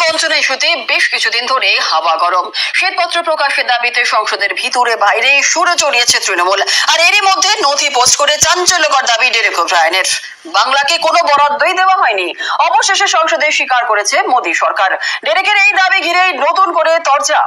বঞ্চনা ইস্যুতে বেশ কিছুদিন ধরে হাওয়া গরম। শ্বেতপত্র প্রকাশের দাবিতে সংসদের ভিতরে বাইরে সুরে চড়িয়েছে তৃণমূল। আর এরই মধ্যে নথি পোস্ট করে চাঞ্চল্যকর দাবি ডেরেক ওব্রায়েনের। বাংলাকে কোনো বরাদ্দই দেওয়া হয়নি, অবশেষে সংসদে স্বীকার করেছে মোদী সরকার। ডেরেকের এই দাবি ঘিরেই নতুন করে তরজা।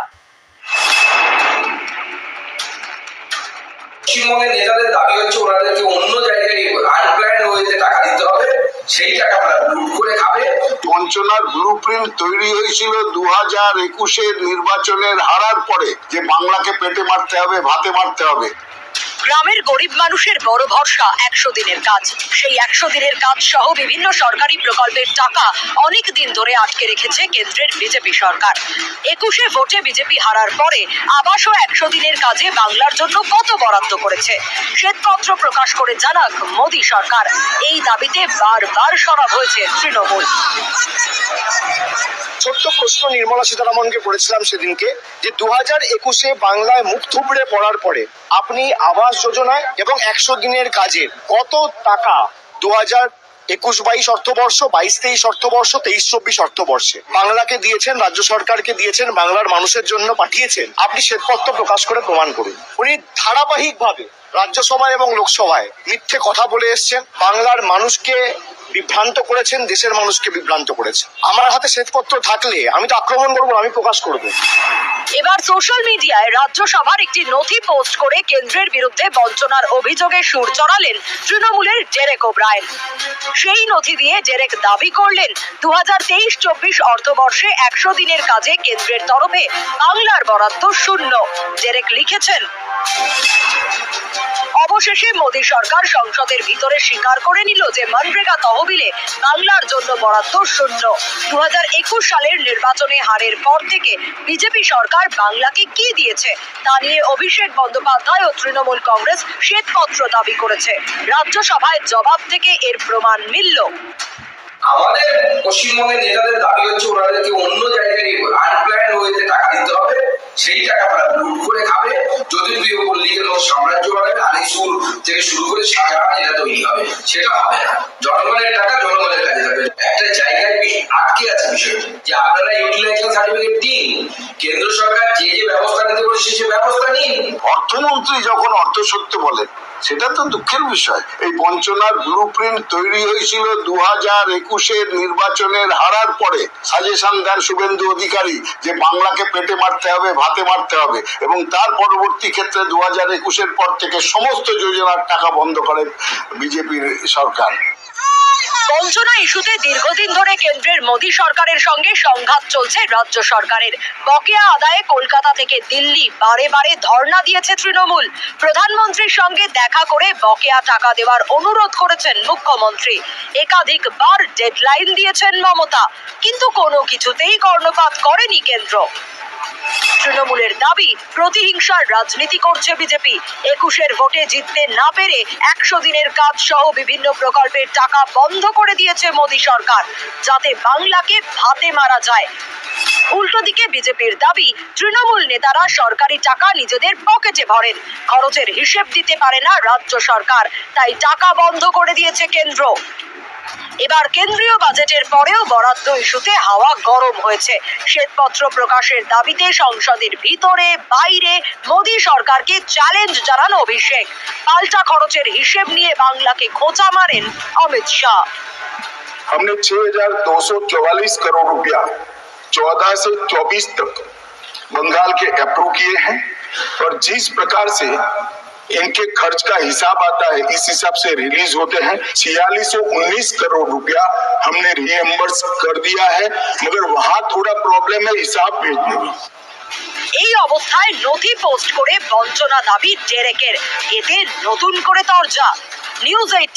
পশ্চিমবঙ্গের নেতাদের দাবি হচ্ছে ওনাদেরকে অন্য জায়গায় আনপ্ল্যান্ড ওয়েতে টাকা দিতে হবে, সেই টাকা তারা লুট করে খাবে। বঞ্চনার ব্লুপ্রিন্ট তৈরি হয়েছিল 2021-এর নির্বাচনের হারার পরে, যে বাংলাকে পেটে মারতে হবে, ভাতে মারতে হবে। গ্রামের গরিব মানুষের বড় ভরসা 100 দিনের কাজ। সেই 100 দিনের কাজ সহ বিভিন্ন সরকারি প্রকল্পের টাকা অনেক দিন ধরে আটকে রেখেছে কেন্দ্রের বিজেপি সরকার। 21-এ ভোটে বিজেপি হারার পরে আবাসও 100 দিনের কাজে বাংলার জন্য কত বরাদ্দ করেছে শ্বেতপত্র প্রকাশ করে জানাক মোদী সরকার। এই দাবিতে বারবার সরব হয়েছে তৃণমূল। ছোট্ট প্রশ্ন নির্মলা সীতারামনকে করেছিলাম সেদিনকে, যে 2021-এ বাংলায় মুখ থুবড়ে পড়ার পরে আপনি আবাস যোজনায় এবং 100 দিনের কাজে কত টাকা 2021-22 অর্থবর্ষ, 22-23 অর্থবর্ষ, 23-24 অর্থবর্ষে বাংলাকে দিয়েছেন, রাজ্য সরকারকে দিয়েছেন, বাংলার মানুষের জন্য পাঠিয়েছেন? আপনি শ্বেতপত্র প্রকাশ করে প্রমাণ করুন। উনি ধারাবাহিকভাবে রাজ্যসভায় এবং লোকসভায় মিথ্যে কথা বলে এসছেন, বাংলার মানুষকে বিভ্রান্ত করেছেন, দেশের মানুষকে বিভ্রান্ত করেছেন। আমার হাতে শ্বেতপত্র থাকলে আমি তো আক্রমণ করবো, আমি প্রকাশ করবো। এবার সোশ্যাল মিডিয়ায় রাজ্যসভার একটি নথি পোস্ট করে কেন্দ্রের বিরুদ্ধে বঞ্চনার অভিযোগে সুর চড়ালেন তৃণমূলের ডেরেক ওব্রায়েন। সেই নথি দিয়ে ডেরেক দাবি করলেন 2023-24 অর্থবর্ষে 100 দিনের কাজে কেন্দ্রের তরফে বাংলার বরাদ্দ শূন্য। ডেরেক লিখেছেন, অবশেষে মোদী সরকার সংসদের ভিতরে স্বীকার করে নিল যে মনরেগা তহবিলে বাংলার জন্য বরাদ্দ শূন্য। 2021 সালের নির্বাচনে হারের পর থেকে বিজেপি সরকার বাংলাকে কি দিয়েছে তা নিয়ে অভিষেক বন্দ্যোপাধ্যায় ও তৃণমূল কংগ্রেস শ্বেতপত্র দাবি করেছে। রাজ্যসভায় জবাব থেকে এর প্রমাণ মিলল। আমাদের পশ্চিমবঙ্গের নেতাদের দাবি হচ্ছে ওনাদেরকে অন্য জায়গায় আনপ্ল্যান্ড ওয়েতে টাকা দিতে হবে, সেই টাকা তারা লুট করে খাবে। জ্যোতিপ্রিয় পল্লীকের মতো সাম্রাজ্য বানাবে, আলিপুর থেকে শুরু করে শাহজাহান এটা তৈরি হবে, সেটা হবে না। জনগণের টাকা জনগণের কাজে যাবে। একটা জায়গায় আটকে আছে বিষয়টি, যে আপনারা ইউটিলাইজেশন সার্টিফিকেট দিন, কেন্দ্র সরকার যে যে ব্যবস্থা নিতে বলেছে সে ব্যবস্থা নিন। অর্থমন্ত্রী যখন অর্থ সত্য বলেন, সেটা তো দুঃখের বিষয়। এই বঞ্চনার ব্লুপ্রিন্ট তৈরি হয়েছিল 2021-এর নির্বাচনের হারার পরে। সাজেশন দেন শুভেন্দু অধিকারী যে বাংলাকে পেটে মারতে হবে, ভাতে মারতে হবে, এবং তার পরবর্তী ক্ষেত্রে 2021-এর পর থেকে সমস্ত যোজনার টাকা বন্ধ করে বিজেপির সরকার। বঞ্চনা ইস্যুতে দীর্ঘদিন ধরে কেন্দ্রের মোদী সরকারের সঙ্গে সংঘাত চলছে রাজ্য সরকারের। বকেয়া আদায়ে কলকাতা থেকে দিল্লি বারে বারে ধর্ণা দিয়েছে তৃণমূল। প্রধানমন্ত্রীর সঙ্গে দেখা করে বকেয়া টাকা দেওয়ার অনুরোধ করেছেন মুখ্যমন্ত্রী। একাধিকবার ডেডলাইন দিয়েছেন মমতা, কিন্তু কোনো কিছুতেই কর্ণপাত করেনি কেন্দ্র। তৃণমূলের দাবি, প্রতিহিংসার রাজনীতি করছে বিজেপি। 21-এর ভোটে জিততে না পেরে 100 দিনের কাজ সহ বিভিন্ন প্রকল্পের টাকা বন্ধ করে দিয়েছে মোদী সরকার, যাতে বাংলাকে ভাতে মারা যায়। উল্টো দিকে বিজেপির দাবি, তৃণমূল নেতারা সরকারি টাকা নিজেদের পকেটে ভরেন, খরচের হিসেব দিতে পারে না রাজ্য সরকার, তাই টাকা বন্ধ করে দিয়েছে কেন্দ্র। এবার কেন্দ্রীয় বাজেটের পরেও বরাদ্দ ইস্যুতে হাওয়া গরম হয়েছে। শ্বেতপত্র প্রকাশের দাবিতে সংসদের ভিতরে বাইরে মোদী সরকারকে চ্যালেঞ্জ জানান অভিষেক। পাল্টা খরচের হিসেব নিয়ে বাংলাকে খোঁচা মারেন অমিত শাহ। हमने 6,244 करोड़ रुपया 14 से 24 तक बंगाल के अप्रूव किए हैं, और जिस प्रकार से इनके खर्च का हिसाब आता है इस हिसाब से रिलीज होते हैं। 4619 करोड़ रुपया हमने रीएम्बर्स कर दिया है, मगर वहां थोड़ा प्रॉब्लम है हिसाब भेजने में। এই অবস্থায় নথি পোস্ট করে বঞ্চনা দাবি ডেরেকের, এতে নতুন করে তরজা। নিউজ 18।